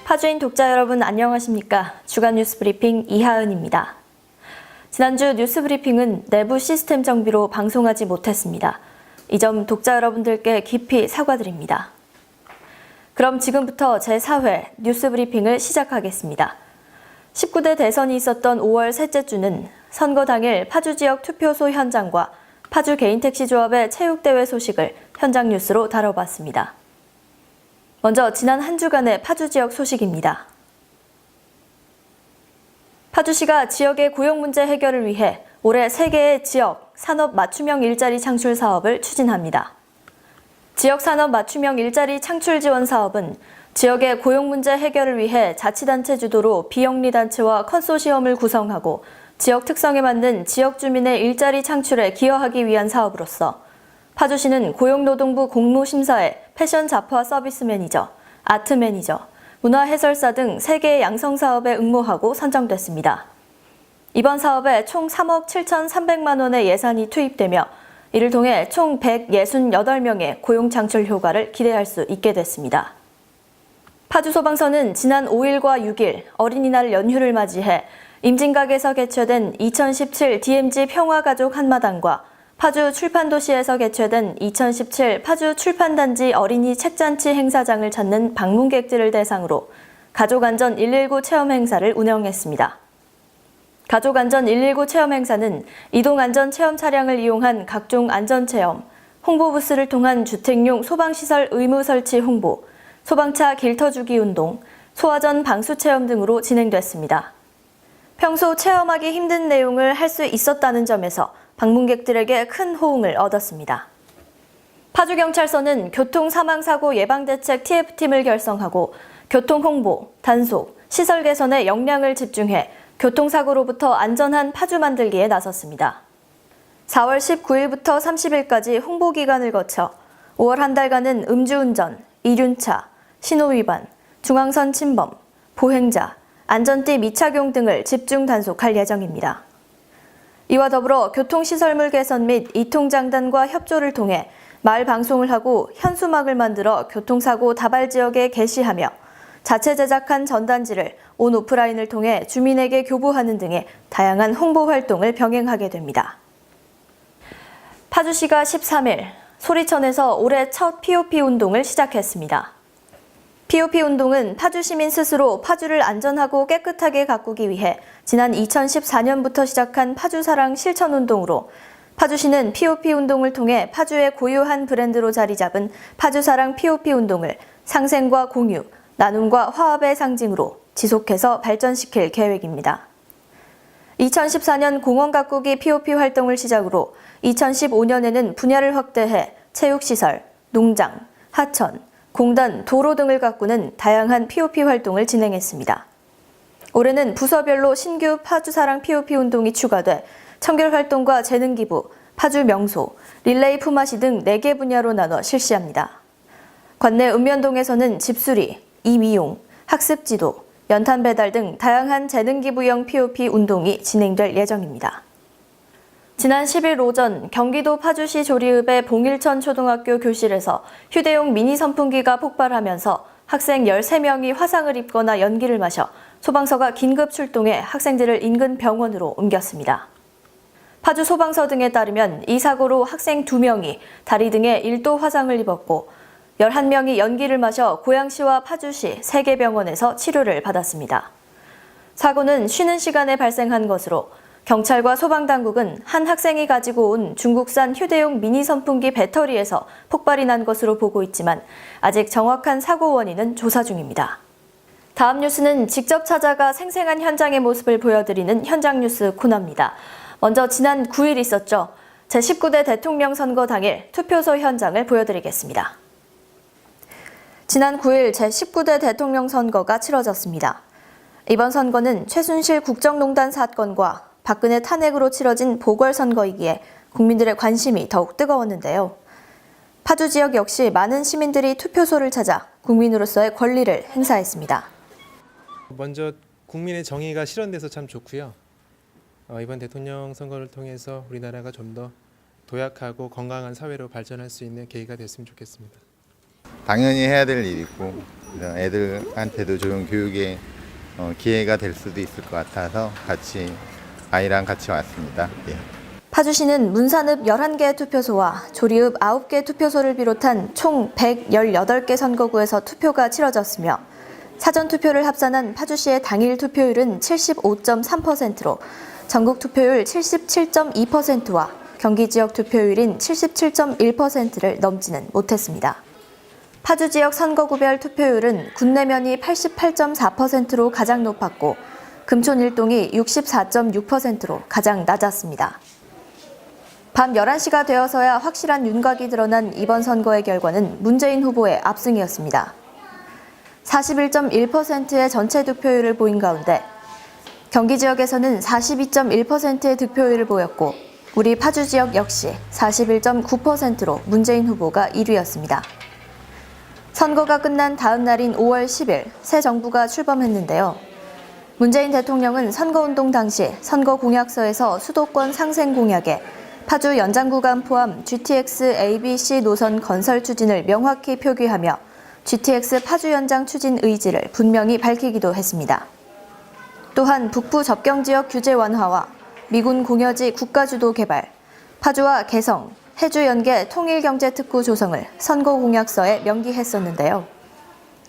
파주인 독자 여러분 안녕하십니까? 주간 뉴스 브리핑 이하은입니다. 지난주 뉴스 브리핑은 내부 시스템 정비로 방송하지 못했습니다. 이 점 독자 여러분들께 깊이 사과드립니다. 그럼 지금부터 제4회 뉴스 브리핑을 시작하겠습니다. 19대 대선이 있었던 5월 셋째 주는 선거 당일 파주 지역 투표소 현장과 파주 개인택시조합의 체육대회 소식을 현장 뉴스로 다뤄봤습니다. 먼저 지난 한 주간의 파주 지역 소식입니다. 파주시가 지역의 고용 문제 해결을 위해 올해 3개의 지역 산업 맞춤형 일자리 창출 사업을 추진합니다. 지역 산업 맞춤형 일자리 창출 지원 사업은 지역의 고용 문제 해결을 위해 자치단체 주도로 비영리단체와 컨소시엄을 구성하고 지역 특성에 맞는 지역 주민의 일자리 창출에 기여하기 위한 사업으로서 파주시는 고용노동부 공모심사에 패션 잡화 서비스 매니저, 아트 매니저, 문화해설사 등 3개의 양성사업에 응모하고 선정됐습니다. 이번 사업에 총 3억 7,300만 원의 예산이 투입되며 이를 통해 총 168명의 고용 창출 효과를 기대할 수 있게 됐습니다. 파주소방서는 지난 5일과 6일 어린이날 연휴를 맞이해 임진각에서 개최된 2017 DMZ 평화가족 한마당과 파주 출판도시에서 개최된 2017 파주 출판단지 어린이 책잔치 행사장을 찾는 방문객들을 대상으로 가족안전 119 체험 행사를 운영했습니다. 가족안전 119 체험 행사는 이동안전 체험 차량을 이용한 각종 안전체험, 홍보부스를 통한 주택용 소방시설 의무 설치 홍보, 소방차 길터주기 운동, 소화전 방수체험 등으로 진행됐습니다. 평소 체험하기 힘든 내용을 할 수 있었다는 점에서 방문객들에게 큰 호응을 얻었습니다. 파주경찰서는 교통사망사고 예방대책 TF팀을 결성하고 교통홍보, 단속, 시설 개선에 역량을 집중해 교통사고로부터 안전한 파주 만들기에 나섰습니다. 4월 19일부터 30일까지 홍보기간을 거쳐 5월 한 달간은 음주운전, 이륜차, 신호위반, 중앙선 침범, 보행자, 안전띠 미착용 등을 집중 단속할 예정입니다. 이와 더불어 교통시설물 개선 및 이통장단과 협조를 통해 마을 방송을 하고 현수막을 만들어 교통사고 다발 지역에 게시하며 자체 제작한 전단지를 온 오프라인을 통해 주민에게 교부하는 등의 다양한 홍보 활동을 병행하게 됩니다. 파주시가 13일 소리천에서 올해 첫 POP 운동을 시작했습니다. POP 운동은 파주 시민 스스로 파주를 안전하고 깨끗하게 가꾸기 위해 지난 2014년부터 시작한 파주사랑 실천운동으로 파주시는 POP 운동을 통해 파주의 고유한 브랜드로 자리 잡은 파주사랑 POP 운동을 상생과 공유, 나눔과 화합의 상징으로 지속해서 발전시킬 계획입니다. 2014년 공원 가꾸기 POP 활동을 시작으로 2015년에는 분야를 확대해 체육시설, 농장, 하천, 공단, 도로 등을 가꾸는 다양한 POP 활동을 진행했습니다. 올해는 부서별로 신규 파주사랑 POP 운동이 추가돼 청결 활동과 재능 기부, 파주 명소, 릴레이 품앗이 등 4개 분야로 나눠 실시합니다. 관내 읍면동에서는 집수리, 이미용, 학습 지도, 연탄 배달 등 다양한 재능 기부형 POP 운동이 진행될 예정입니다. 지난 10일 오전 경기도 파주시 조리읍의 봉일천 초등학교 교실에서 휴대용 미니 선풍기가 폭발하면서 학생 13명이 화상을 입거나 연기를 마셔 소방서가 긴급 출동해 학생들을 인근 병원으로 옮겼습니다. 파주 소방서 등에 따르면 이 사고로 학생 2명이 다리 등에 1도 화상을 입었고 11명이 연기를 마셔 고양시와 파주시 3개 병원에서 치료를 받았습니다. 사고는 쉬는 시간에 발생한 것으로 경찰과 소방당국은 한 학생이 가지고 온 중국산 휴대용 미니 선풍기 배터리에서 폭발이 난 것으로 보고 있지만 아직 정확한 사고 원인은 조사 중입니다. 다음 뉴스는 직접 찾아가 생생한 현장의 모습을 보여드리는 현장 뉴스 코너입니다. 먼저 지난 9일 있었죠. 제19대 대통령 선거 당일 투표소 현장을 보여드리겠습니다. 지난 9일 제19대 대통령 선거가 치러졌습니다. 이번 선거는 최순실 국정농단 사건과 박근혜 탄핵으로 치러진 보궐선거이기에 국민들의 관심이 더욱 뜨거웠는데요. 파주 지역 역시 많은 시민들이 투표소를 찾아 국민으로서의 권리를 행사했습니다. 먼저 국민의 정의가 실현돼서 참 좋고요. 이번 대통령 선거를 통해서 우리나라가 좀 더 도약하고 건강한 사회로 발전할 수 있는 계기가 됐으면 좋겠습니다. 당연히 해야 될 일이고 그래서 애들한테도 좋은 교육의 기회가 될 수도 있을 것 같아서 아이랑 같이 왔습니다. 예. 파주시는 문산읍 11개 투표소와 조리읍 9개 투표소를 비롯한 총 118개 선거구에서 투표가 치러졌으며 사전투표를 합산한 파주시의 당일 투표율은 75.3%로 전국 투표율 77.2%와 경기 지역 투표율인 77.1%를 넘지는 못했습니다. 파주 지역 선거구별 투표율은 군내면이 88.4%로 가장 높았고 금촌 일동이 64.6%로 가장 낮았습니다. 밤 11시가 되어서야 확실한 윤곽이 드러난 이번 선거의 결과는 문재인 후보의 압승이었습니다. 41.1%의 전체 득표율을 보인 가운데 경기 지역에서는 42.1%의 득표율을 보였고 우리 파주 지역 역시 41.9%로 문재인 후보가 1위였습니다. 선거가 끝난 다음 날인 5월 10일 새 정부가 출범했는데요. 문재인 대통령은 선거운동 당시 선거 공약서에서 수도권 상생 공약에 파주 연장구간 포함 GTX ABC 노선 건설 추진을 명확히 표기하며 GTX 파주 연장 추진 의지를 분명히 밝히기도 했습니다. 또한 북부 접경지역 규제 완화와 미군 공여지 국가주도 개발, 파주와 개성, 해주 연계 통일경제특구 조성을 선거 공약서에 명기했었는데요.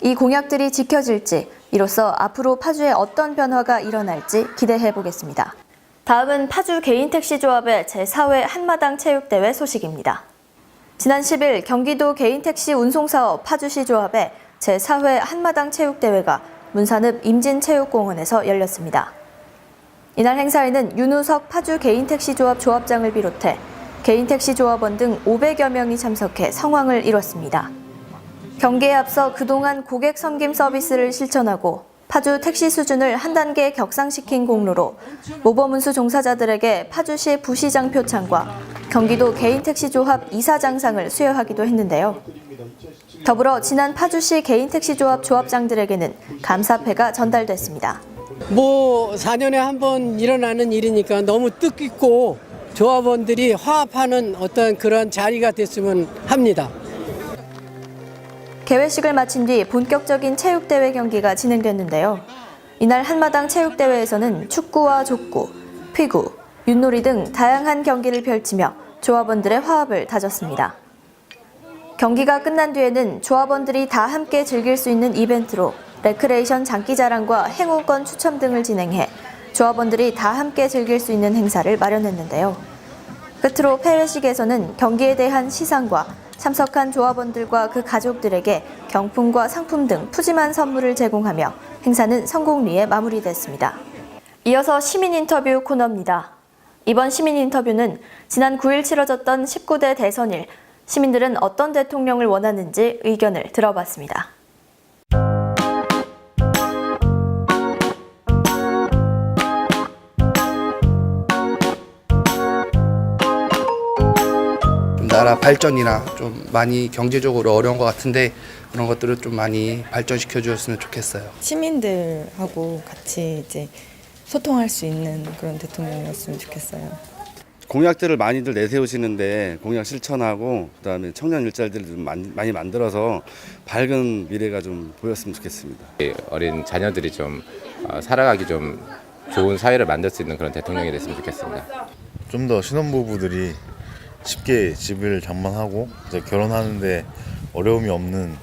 이 공약들이 지켜질지, 이로써 앞으로 파주에 어떤 변화가 일어날지 기대해 보겠습니다. 다음은 파주 개인택시조합의 제4회 한마당 체육대회 소식입니다. 지난 10일 경기도 개인택시 운송사업 파주시 조합의 제4회 한마당 체육대회가 문산읍 임진체육공원에서 열렸습니다. 이날 행사에는 윤우석 파주 개인택시조합 조합장을 비롯해 개인택시 조합원 등 500여 명이 참석해 성황을 이뤘습니다. 경기에 앞서 그동안 고객 섬김 서비스를 실천하고 파주 택시 수준을 한 단계 격상시킨 공로로 모범운수 종사자들에게 파주시 부시장 표창과 경기도 개인택시조합 이사장상을 수여하기도 했는데요. 더불어 지난 파주시 개인택시조합 조합장들에게는 감사패가 전달됐습니다. 4년에 한 번 일어나는 일이니까 너무 뜻깊고 조합원들이 화합하는 어떤 그런 자리가 됐으면 합니다. 개회식을 마친 뒤 본격적인 체육대회 경기가 진행됐는데요. 이날 한마당 체육대회에서는 축구와 족구, 피구, 윷놀이 등 다양한 경기를 펼치며 조합원들의 화합을 다졌습니다. 경기가 끝난 뒤에는 조합원들이 다 함께 즐길 수 있는 이벤트로 레크레이션 장기자랑과 행운권 추첨 등을 진행해 조합원들이 다 함께 즐길 수 있는 행사를 마련했는데요. 끝으로 폐회식에서는 경기에 대한 시상과 참석한 조합원들과 그 가족들에게 경품과 상품 등 푸짐한 선물을 제공하며 행사는 성공리에 마무리됐습니다. 이어서 시민 인터뷰 코너입니다. 이번 시민 인터뷰는 지난 9일 치러졌던 19대 대선일 시민들은 어떤 대통령을 원하는지 의견을 들어봤습니다. 나라 발전이나 좀 많이 경제적으로 어려운 것 같은데 그런 것들을 좀 많이 발전시켜 주었으면 좋겠어요. 시민들하고 같이 이제 소통할 수 있는 그런 대통령이었으면 좋겠어요. 공약들을 많이들 내세우시는데 공약 실천하고 그다음에 청년 일자리들을 좀 많이 만들어서 밝은 미래가 좀 보였으면 좋겠습니다. 어린 자녀들이 좀 살아가기 좀 좋은 사회를 만들 수 있는 그런 대통령이 됐으면 좋겠습니다. 좀 더 신혼부부들이 쉽게 집을 장만하고 이제 결혼하는데 어려움이 없는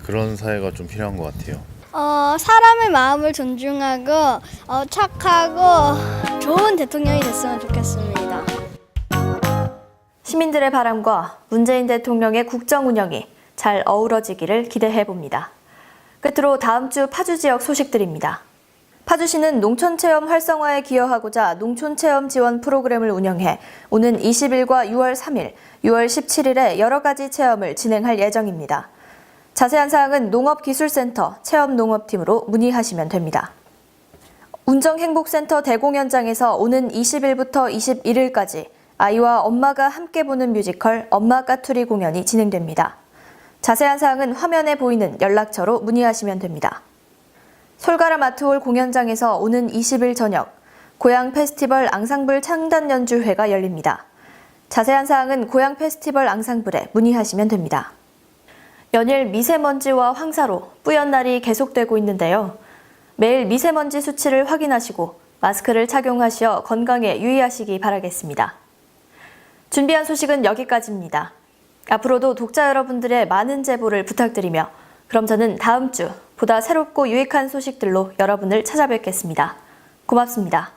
그런 사회가 좀 필요한 것 같아요. 사람의 마음을 존중하고 착하고 좋은 대통령이 됐으면 좋겠습니다. 시민들의 바람과 문재인 대통령의 국정 운영이 잘 어우러지기를 기대해봅니다. 끝으로 다음 주 파주 지역 소식들입니다. 파주시는 농촌체험 활성화에 기여하고자 농촌체험 지원 프로그램을 운영해 오는 20일과 6월 3일, 6월 17일에 여러 가지 체험을 진행할 예정입니다. 자세한 사항은 농업기술센터 체험농업팀으로 문의하시면 됩니다. 운정행복센터 대공연장에서 오는 20일부터 21일까지 아이와 엄마가 함께 보는 뮤지컬 엄마 까투리 공연이 진행됩니다. 자세한 사항은 화면에 보이는 연락처로 문의하시면 됩니다. 솔가람 아트홀 공연장에서 오는 20일 저녁 고향 페스티벌 앙상블 창단 연주회가 열립니다. 자세한 사항은 고향 페스티벌 앙상블에 문의하시면 됩니다. 연일 미세먼지와 황사로 뿌연 날이 계속되고 있는데요. 매일 미세먼지 수치를 확인하시고 마스크를 착용하시어 건강에 유의하시기 바라겠습니다. 준비한 소식은 여기까지입니다. 앞으로도 독자 여러분들의 많은 제보를 부탁드리며 그럼 저는 다음 주 보다 새롭고 유익한 소식들로 여러분을 찾아뵙겠습니다. 고맙습니다.